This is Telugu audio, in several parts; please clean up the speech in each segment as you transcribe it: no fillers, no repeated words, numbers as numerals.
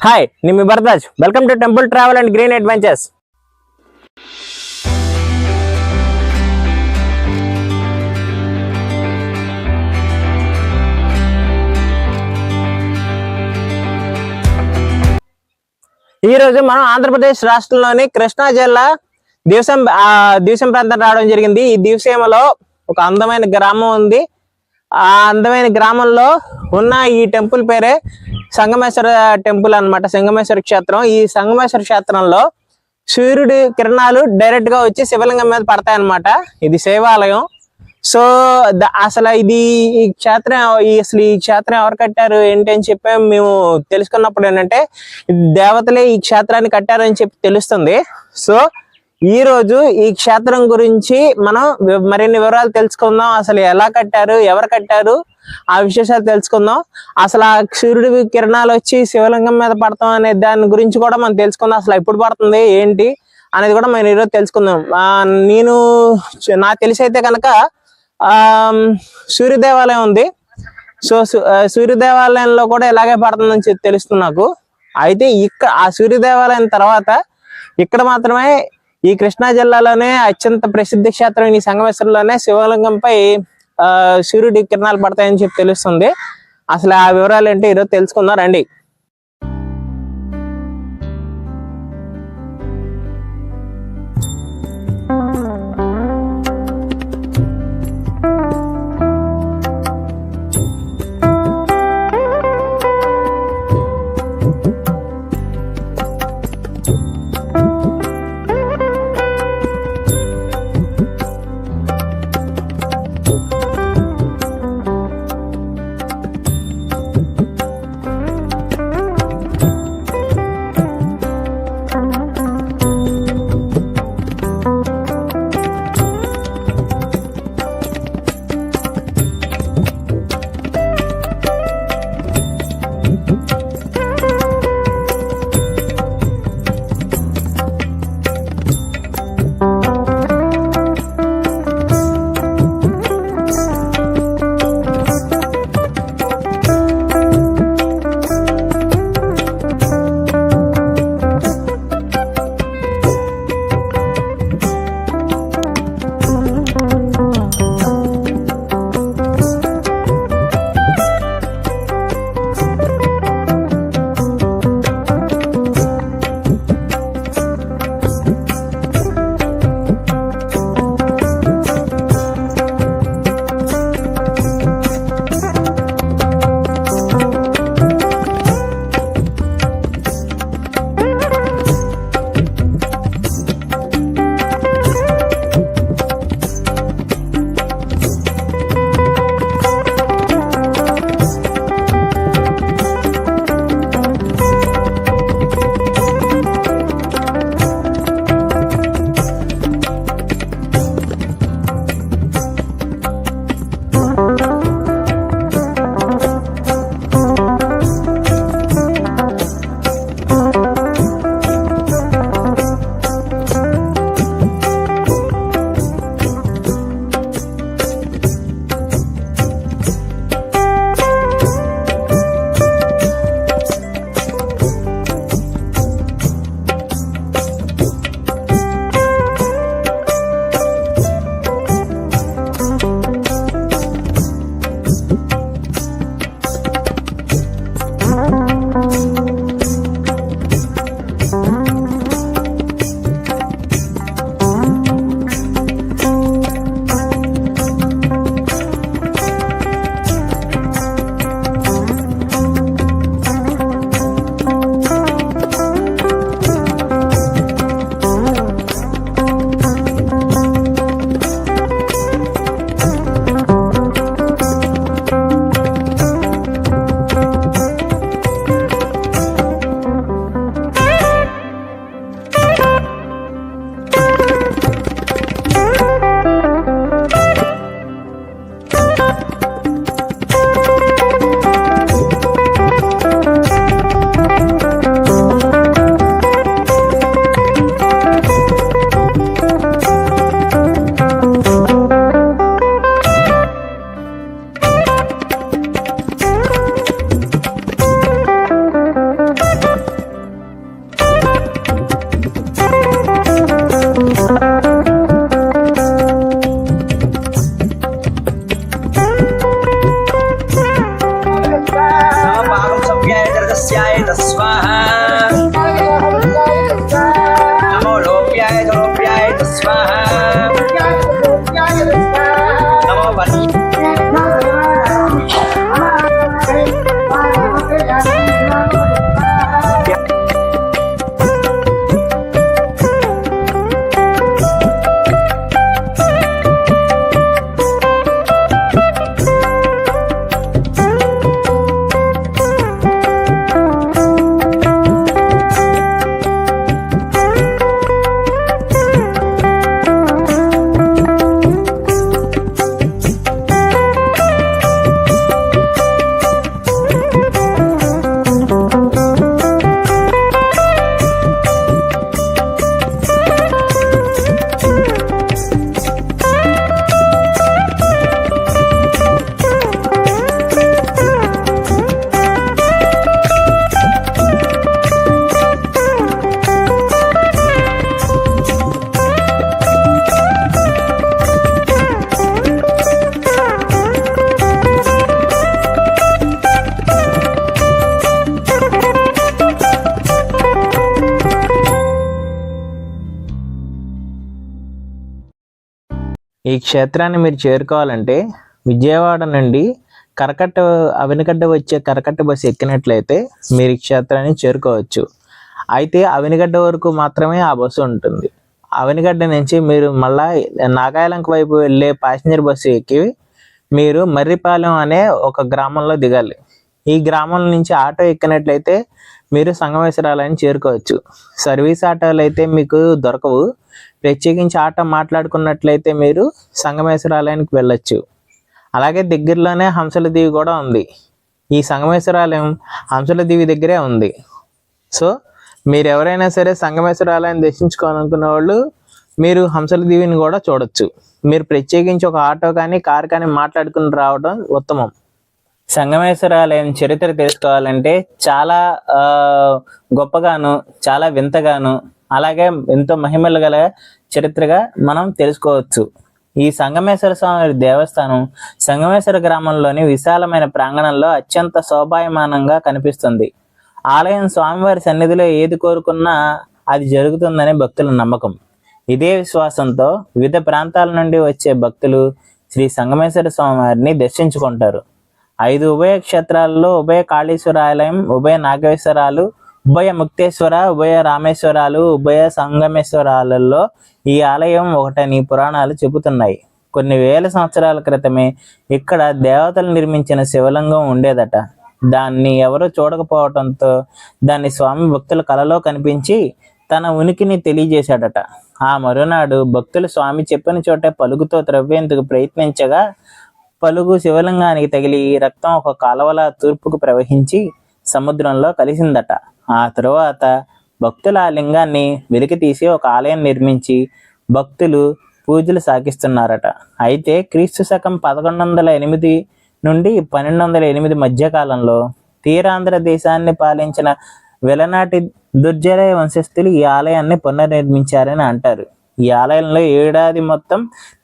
హాయ్, నేను మీ Bharadwaj. Welcome to temple travel and green adventures. ఈ రోజు మనం ఆంధ్రప్రదేశ్ రాష్ట్రంలోని కృష్ణా జిల్లా దివసం ప్రాంతం రావడం జరిగింది. ఈ దివసీమలో ఒక అందమైన గ్రామం ఉంది. ఆ అందమైన గ్రామంలో ఉన్న ఈ టెంపుల్ పేరే సంగమేశ్వర టెంపుల్ అన్నమాట. సంగమేశ్వర క్షేత్రం. ఈ సంగమేశ్వర క్షేత్రంలో సూర్యుడి కిరణాలు డైరెక్ట్ గా వచ్చి శివలింగం మీద పడతాయి అన్నమాట. ఇది శైవాలయం. సో అసలు ఈ క్షేత్రం ఎవరు కట్టారు ఏంటి అని చెప్పి మేము తెలుసుకున్నప్పుడు ఏంటంటే దేవతలే ఈ క్షేత్రాన్ని కట్టారు అని చెప్పి తెలుస్తుంది. సో ఈ రోజు ఈ క్షేత్రం గురించి మనం మరిన్ని వివరాలు తెలుసుకుందాం. అసలు ఎలా కట్టారు, ఎవరు కట్టారు, ఆ విశేషాలు తెలుసుకుందాం. అసలు ఆ సూర్యుడి కిరణాలు వచ్చి శివలింగం మీద పడతాం అనే దాని గురించి కూడా మనం తెలుసుకుందాం. అసలు ఎప్పుడు పడుతుంది ఏంటి అనేది కూడా మనం ఈరోజు తెలుసుకుందాం. నాకు తెలిసి అయితే కనుక సూర్య దేవాలయం ఉంది. సో సూర్య దేవాలయంలో కూడా ఇలాగే పడుతుందని చెప్పి తెలుస్తుంది నాకు. అయితే ఆ సూర్య దేవాలయం తర్వాత ఇక్కడ మాత్రమే ఈ కృష్ణా జిల్లాలోనే అత్యంత ప్రసిద్ధ క్షేత్రం ఈ సంగమేశ్వరంలోనే శివలింగంపై సూర్యుడి కిరణాలు పడతాయని చెప్పి తెలుస్తుంది. అసలు ఆ వివరాలు ఏంటి ఈరోజు తెలుసుకుందాం రండి. लोप्याय स्वाहा नमो लोप्याय स्वाहा नमो वनी ఈ క్షేత్రాన్ని మీరు చేరుకోవాలంటే విజయవాడ నుండి అవినిగడ్డ వచ్చే కరకట్ట బస్సు ఎక్కినట్లయితే మీరు ఈ క్షేత్రాన్ని చేరుకోవచ్చు. అయితే అవినిగడ్డ వరకు మాత్రమే ఆ బస్సు ఉంటుంది. అవినిగడ్డ నుంచి మీరు మళ్ళా నాగాయలంక వైపు వెళ్ళే ప్యాసింజర్ బస్సు ఎక్కి మీరు మర్రిపాలెం అనే ఒక గ్రామంలో దిగాలి. ఈ గ్రామం నుంచి ఆటో ఎక్కినట్లయితే మీరు సంగమేశ్వరాలయాన్ని చేరుకోవచ్చు. సర్వీస్ ఆటోలు అయితే మీకు దొరకవు. ప్రత్యేకించి ఆటో మాట్లాడుకున్నట్లయితే మీరు సంగమేశ్వరాలయానికి వెళ్ళొచ్చు. అలాగే దగ్గరలోనే హంసల దీవి కూడా ఉంది. ఈ సంగమేశ్వరాలయం హంసల దీవి దగ్గరే ఉంది. సో మీరు ఎవరైనా సరే సంగమేశ్వరాలయాన్ని దర్శించుకోవాలనుకున్న వాళ్ళు మీరు హంసల దీవిని కూడా చూడొచ్చు. మీరు ప్రత్యేకించి ఒక ఆటో కానీ కారు కానీ మాట్లాడుకుని రావడం ఉత్తమం. సంగమేశ్వరాలయం చరిత్ర తెలుసుకోవాలంటే చాలా గొప్పగాను చాలా వింతగాను అలాగే ఎంతో మహిమలు గల చరిత్రగా మనం తెలుసుకోవచ్చు. ఈ సంగమేశ్వర స్వామి దేవస్థానం సంగమేశ్వర గ్రామంలోని విశాలమైన ప్రాంగణంలో అత్యంత శోభాయమానంగా కనిపిస్తుంది. ఆలయం స్వామివారి సన్నిధిలో ఏది కోరుకున్నా అది జరుగుతుందని భక్తుల నమ్మకం. ఇదే విశ్వాసంతో వివిధ ప్రాంతాల నుండి వచ్చే భక్తులు శ్రీ సంగమేశ్వర స్వామివారిని దర్శించుకుంటారు. 5 ఉభయ క్షేత్రాలలో ఉభయ కాళేశ్వర ఆలయం, ఉభయ నాగేశ్వరాలు, ఉభయ ముక్తేశ్వర, ఉభయ రామేశ్వరాలు, ఉభయ సంగమేశ్వరాలలో ఈ ఆలయం ఒకటని పురాణాలు చెబుతున్నాయి. కొన్ని వేల సంవత్సరాల క్రితమే ఇక్కడ దేవతలు నిర్మించిన శివలింగం ఉండేదట. దాన్ని ఎవరూ చూడకపోవడంతో దాన్ని స్వామి భక్తుల కలలో కనిపించి తన ఉనికిని తెలియజేశాడట. ఆ మరునాడు భక్తులు స్వామి చెప్పిన చోటే పలుగుతో త్రవ్వేందుకు ప్రయత్నించగా పలుగు శివలింగానికి తగిలి రక్తం ఒక కాలువలా తూర్పుకు ప్రవహించి సముద్రంలో కలిసిందట. ఆ తరువాత భక్తులు ఆ లింగాన్ని వెలికి తీసి ఒక ఆలయం నిర్మించి భక్తులు పూజలు సాగిస్తున్నారట. అయితే క్రీస్తు శకం 1108 నుండి 1208 మధ్యకాలంలో తీరాంధ్ర దేశాన్ని పాలించిన వెలనాటి దుర్జయ వంశస్థులు ఈ ఆలయాన్ని పునర్నిర్మించారని అంటారు. ఈ ఆలయంలో ఏడాది మొత్తం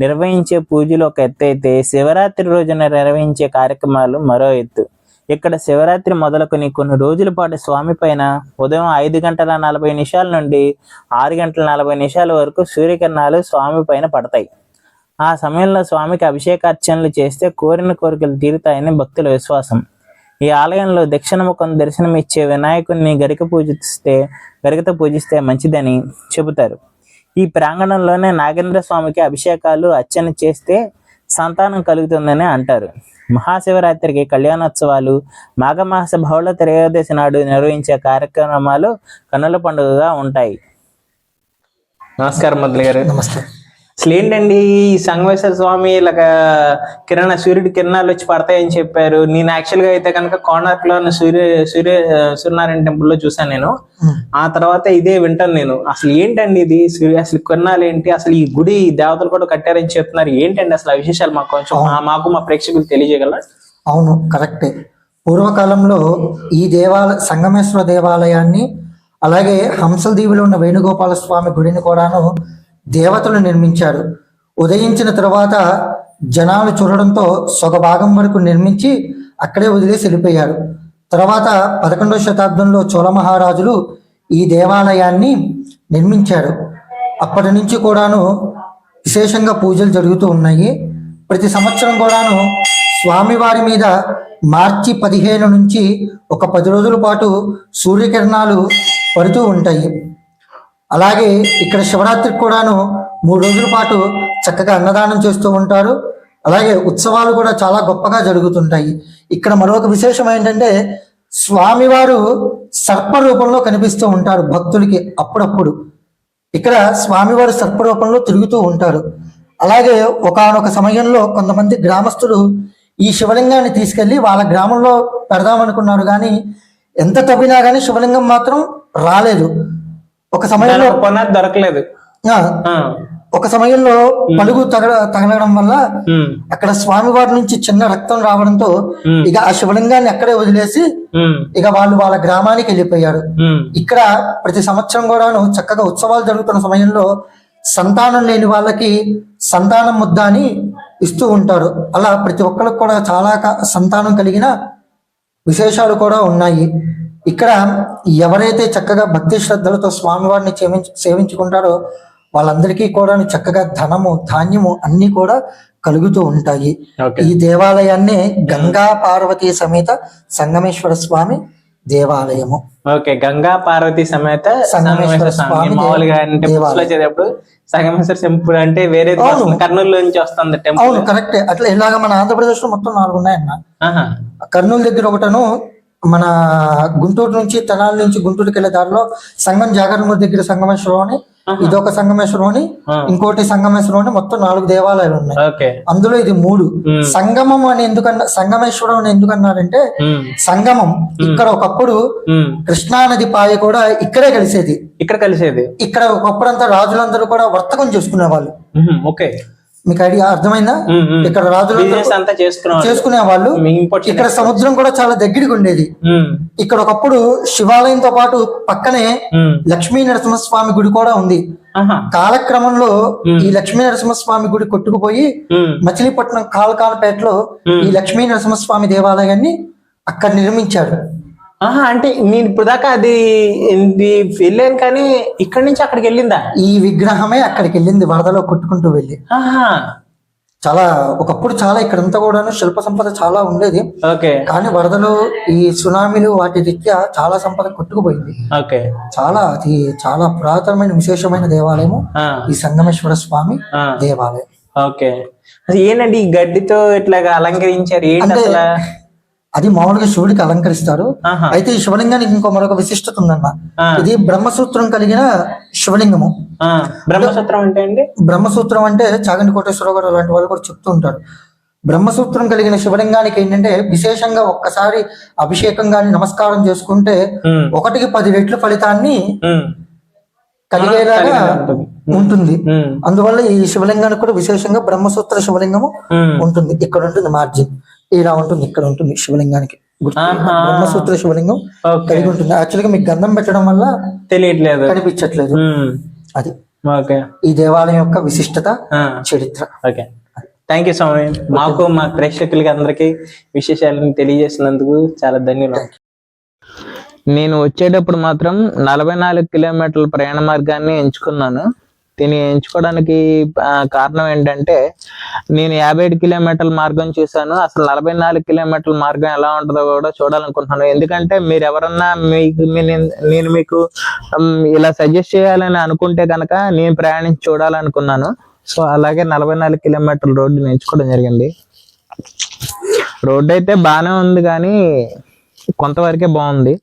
నిర్వహించే పూజలు ఒక ఎత్తు అయితే శివరాత్రి రోజున నిర్వహించే కార్యక్రమాలు మరో ఎత్తు. ఇక్కడ శివరాత్రి మొదలుకొని కొన్ని రోజుల పాటు స్వామి పైన ఉదయం 5:40 నుండి 6:40 వరకు సూర్యకిరణాలు స్వామి పైన పడతాయి. ఆ సమయంలో స్వామికి అభిషేకార్చనలు చేస్తే కోరిన కోరికలు తీరుతాయని భక్తుల విశ్వాసం. ఈ ఆలయంలో దక్షిణముఖం దర్శనమిచ్చే వినాయకుడిని గరికతో పూజిస్తే మంచిదని చెబుతారు. ఈ ప్రాంగణంలోనే నాగేంద్ర స్వామికి అభిషేకాలు అర్చన చేస్తే సంతానం కలుగుతుందని అంటారు. మహాశివరాత్రికి కళ్యాణోత్సవాలు, మాఘమాస బహుళ త్రయోదశి నాడు నిర్వహించే కార్యక్రమాలు కన్నుల పండుగగా ఉంటాయి. నమస్కారం మొదలు గారు. నమస్తే. అసలు ఏంటండి ఈ సంగమేశ్వర స్వామి ఇలాగ సూర్యుడి కిరణాలు వచ్చి పడతాయని చెప్పారు. నేను యాక్చువల్ గా అయితే కనుక కోణార్క్ లో సూర్యనారాయణ టెంపుల్ లో చూసాను నేను. ఆ తర్వాత ఇదే వింటాను నేను. అసలు ఏంటండి ఇది అసలు కిరణాలు ఏంటి, అసలు ఈ గుడి దేవతలు కూడా కట్టారని చెప్తున్నారు. ఏంటండి అసలు ఆ విశేషాలు మాకు కొంచెం మాకు మా ప్రేక్షకులు తెలియజేయగలరా? అవును, కరెక్టే. పూర్వకాలంలో ఈ సంగమేశ్వర దేవాలయాన్ని అలాగే హంసల దీవిలో ఉన్న వేణుగోపాల స్వామి గుడిని కూడాను దేవతలు నిర్మించారు. ఉదయించిన తర్వాత జనాలు చూడడంతో సొగ భాగం వరకు నిర్మించి అక్కడే వదిలేసి వెళ్ళిపోయారు. తర్వాత 11వ శతాబ్దంలో చోళ మహారాజులు ఈ దేవాలయాన్ని నిర్మించారు. అప్పటి నుంచి కూడాను విశేషంగా పూజలు జరుగుతూ ఉన్నాయి. ప్రతి సంవత్సరం కూడాను స్వామివారి మీద మార్చి 15 నుంచి ఒక 10 రోజుల పాటు సూర్యకిరణాలు పడుతూ ఉంటాయి. అలాగే ఇక్కడ శివరాత్రికి కూడాను 3 రోజుల పాటు చక్కగా అన్నదానం చేస్తూ ఉంటారు. అలాగే ఉత్సవాలు కూడా చాలా గొప్పగా జరుగుతుంటాయి. ఇక్కడ మరొక విశేషం ఏంటంటే స్వామివారు సర్ప రూపంలో కనిపిస్తూ ఉంటారు భక్తులకి అప్పుడప్పుడు. ఇక్కడ స్వామివారు సర్ప రూపంలో తిరుగుతూ ఉంటారు. అలాగే ఒకానొక సమయంలో కొంతమంది గ్రామస్తులు ఈ శివలింగాన్ని తీసుకెళ్లి వాళ్ళ గ్రామంలో పెడదామనుకున్నారు, కానీ ఎంత తవ్వినా కానీ శివలింగం మాత్రం రాలేదు. ఒక సమయంలో పునాది దొరకలేదు. ఒక సమయంలో పలుగు తగలడం వల్ల అక్కడ స్వామివారి నుంచి చిన్న రక్తం రావడంతో ఇక ఆ శివలింగాన్ని అక్కడే వదిలేసి ఇక వాళ్ళు వాళ్ళ గ్రామానికి వెళ్ళిపోయారు. ఇక్కడ ప్రతి సంవత్సరం కూడాను చక్కగా ఉత్సవాలు జరుగుతున్న సమయంలో సంతానం లేని వాళ్ళకి సంతానం ముద్ద అని ఇస్తూ ఉంటారు. అలా ప్రతి ఒక్కరికి కూడా చాలా సంతానం కలిగిన విశేషాలు కూడా ఉన్నాయి. ఇక్కడ ఎవరైతే చక్కగా భక్తి శ్రద్ధలతో స్వామివారిని సేవించుకుంటారో వాళ్ళందరికీ కూడా చక్కగా ధనము ధాన్యము అన్ని కూడా కలుగుతూ ఉంటాయి. ఈ దేవాలయాన్ని గంగా పార్వతీ సమేత సంగమేశ్వర స్వామి దేవాలయము. ఓకే, గంగా పార్వతి సమేత సంగమేశ్వర స్వామి. మామూలుగా అంటే చదివేటప్పుడు సంగమేశ్వర టెంపుల్ అంటే వేరే కర్నూలు నుంచి వస్తుంది టెంపుల్. అవును, కరెక్టే. అట్లా ఇలాగ మన ఆంధ్రప్రదేశ్ లో మొత్తం 4 ఉన్నాయన్న. కర్నూలు దగ్గర ఒకటను, మన గుంటూరు నుంచి తెనాలి నుంచి గుంటూరుకి వెళ్ళే దారిలో సంగం జాగరమూరి దగ్గర సంగమేశ్వరం అని, ఇదొక సంగమేశ్వరం అని, ఇంకోటి సంగమేశ్వరం అని, మొత్తం 4 దేవాలయాలు ఉన్నాయి. అందులో ఇది 3. సంగమం అని సంగమేశ్వరం అని ఎందుకన్నారంటే సంగమం ఇక్కడ ఒకప్పుడు కృష్ణా నది పాయ కూడా ఇక్కడే కలిసేది. ఇక్కడ ఒకప్పుడు అంతా రాజులందరూ కూడా వర్తకం చేసుకునే వాళ్ళు. మీకు ఐడియా అర్థమైందా? ఇక్కడ రాజులు చేసుకునే వాళ్ళు. ఇక్కడ సముద్రం కూడా చాలా దగ్గరికి ఉండేది. ఇక్కడ ఒకప్పుడు శివాలయంతో పాటు పక్కనే లక్ష్మీ నరసింహస్వామి గుడి కూడా ఉంది. కాలక్రమంలో ఈ లక్ష్మీ నరసింహస్వామి గుడి కొట్టుకుపోయి మచిలీపట్నం కాలకాలపేటలో ఈ లక్ష్మీ నరసింహస్వామి దేవాలయాన్ని అక్కడ నిర్మించాడు. అంటే నేను ఇప్పుడు దాకా అది వెళ్ళాను, కానీ ఇక్కడి నుంచి అక్కడికి వెళ్ళిందా? ఈ విగ్రహమే అక్కడికి వెళ్ళింది, వరదలో కొట్టుకుంటూ వెళ్ళి. చాలా ఒకప్పుడు చాలా ఇక్కడంతా కూడా శిల్ప సంపద చాలా ఉండేది. కానీ వరదలు, ఈ సునామీలు వాటి రీత్యా చాలా సంపద కొట్టుకుపోయింది. చాలా అది చాలా పురాతనమైన విశేషమైన దేవాలయము ఈ సంగమేశ్వర స్వామి దేవాలయం. ఏంటండి ఈ గడ్డితో ఇట్లాగా అలంకరించారు? ఏంటి అది మామూలుగా శివుడికి అలంకరిస్తారు. అయితే ఈ శివలింగానికి ఇంకో మరొక విశిష్టత ఉందన్న. ఇది బ్రహ్మసూత్రం కలిగిన శివలింగము. బ్రహ్మసూత్రం అంటే చాగంటి కోటేశ్వరరావు గారు అలాంటి వాళ్ళు కూడా చెప్తూ ఉంటారు. బ్రహ్మసూత్రం కలిగిన శివలింగానికి ఏంటంటే విశేషంగా ఒక్కసారి అభిషేకం గాని నమస్కారం చేసుకుంటే 1కి 10 రెట్ల ఫలితాన్ని కలిగేలాగా ఉంటుంది. అందువల్ల ఈ శివలింగానికి కూడా విశేషంగా బ్రహ్మసూత్ర శివలింగము ఉంటుంది. ఇక్కడ ఉంటుంది మార్జిన్, ఇలా ఉంటుంది, ఇక్కడ ఉంటుంది శివలింగానికి బ్రహ్మసూత్ర శివలింగం కలిగి ఉంటుంది. యాక్చువల్ గా మీకు గంధం పెట్టడం వల్ల తెలియట్లేదు, కనిపించట్లేదు. అది ఈ దేవాలయం యొక్క విశిష్టత, చరిత్ర. Thank you so much. మాకు మా ప్రేక్షకులకి అందరికి విశేషాలను తెలియజేసినందుకు చాలా ధన్యవాదాలు. నేను వచ్చేటప్పుడు మాత్రం 44 కిలోమీటర్ల ప్రయాణ మార్గాన్ని ఎంచుకున్నాను. దీన్ని ఎంచుకోవడానికి కారణం ఏంటంటే నేను 57 కిలోమీటర్ల మార్గం చూసాను. అసలు 44 కిలోమీటర్ల మార్గం ఎలా ఉంటుందో కూడా చూడాలనుకుంటున్నాను. ఎందుకంటే మీరు ఎవరన్నా నేను మీకు ఇలా సజెస్ట్ చేయాలని అనుకుంటే కనుక నేను ప్రయాణించి చూడాలనుకున్నాను. సో అలాగే 44 కిలోమీటర్ల రోడ్డుని ఎంచుకోవడం జరిగింది. రోడ్డు అయితే బాగానే ఉంది, కానీ కొంతవరకే బాగుంది.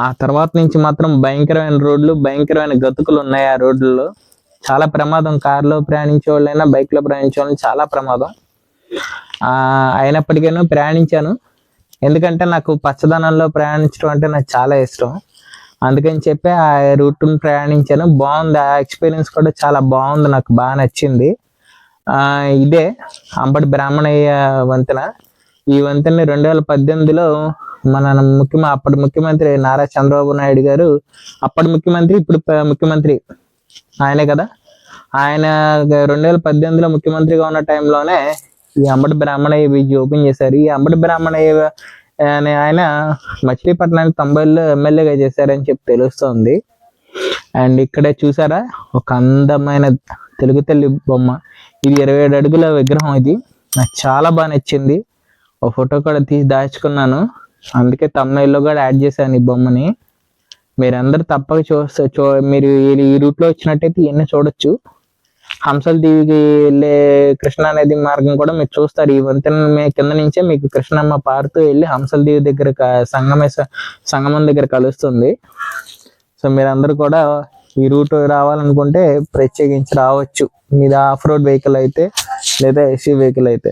ఆ తర్వాత నుంచి మాత్రం భయంకరమైన రోడ్లు, భయంకరమైన గతుకులు ఉన్నాయి ఆ రోడ్లలో. చాలా ప్రమాదం. కారులో ప్రయాణించే వాళ్ళైనా బైక్ లో ప్రయాణించే వాళ్ళని చాలా ప్రమాదం. అయినప్పటికీ ప్రయాణించాను, ఎందుకంటే నాకు పచ్చదనంలో ప్రయాణించడం అంటే నాకు చాలా ఇష్టం. అందుకని చెప్పి ఆ రూట్ని ప్రయాణించాను. బాగుంది, ఆ ఎక్స్పీరియన్స్ కూడా చాలా బాగుంది, నాకు బాగా నచ్చింది. ఇదే అంబటి బ్రాహ్మణయ్య వంతెన. ఈ వంతెన 2018లో మన అప్పటి ముఖ్యమంత్రి నారా చంద్రబాబు నాయుడు గారు, అప్పటి ముఖ్యమంత్రి ఇప్పుడు ముఖ్యమంత్రి ఆయనే కదా, ఆయన 2018లో ముఖ్యమంత్రిగా ఉన్న టైంలోనే ఈ అంబటి బ్రాహ్మణయ్య బ్రిడ్జ్ ఓపెన్ చేశారు. ఈ అంబటి బ్రాహ్మణయ్య ఆయన మచిలీపట్నానికి 90లో ఎమ్మెల్యేగా చేశారని చెప్పి తెలుస్తుంది. అండ్ ఇక్కడే చూసారా ఒక అందమైన తెలుగు తల్లి బొమ్మ. ఇది 27 అడుగుల విగ్రహం. ఇది నాకు చాలా బాగా నచ్చింది. ఒక ఫోటో కూడా తీసి దాచుకున్నాను, అందుకే తమిళలో కూడా యాడ్ చేశాను ఈ బొమ్మని. మీరందరూ తప్పక మీరు ఈ రూట్లో వచ్చినట్టయితే ఇవన్నీ చూడొచ్చు. హంసల దీవికి వెళ్ళే కృష్ణా నది మార్గం కూడా మీరు చూస్తారు. ఈ వంతెన కింద నుంచే మీకు కృష్ణమ్మ పారుతూ వెళ్ళి హంసల దీవి దగ్గర సంగమం దగ్గర కలుస్తుంది. సో మీరందరూ కూడా ఈ రూట్ రావాలనుకుంటే ప్రత్యేకించి రావచ్చు. మీద ఆఫ్ రోడ్ వెహికల్ అయితే లేదా ఎస్యూ వెహికల్ అయితే.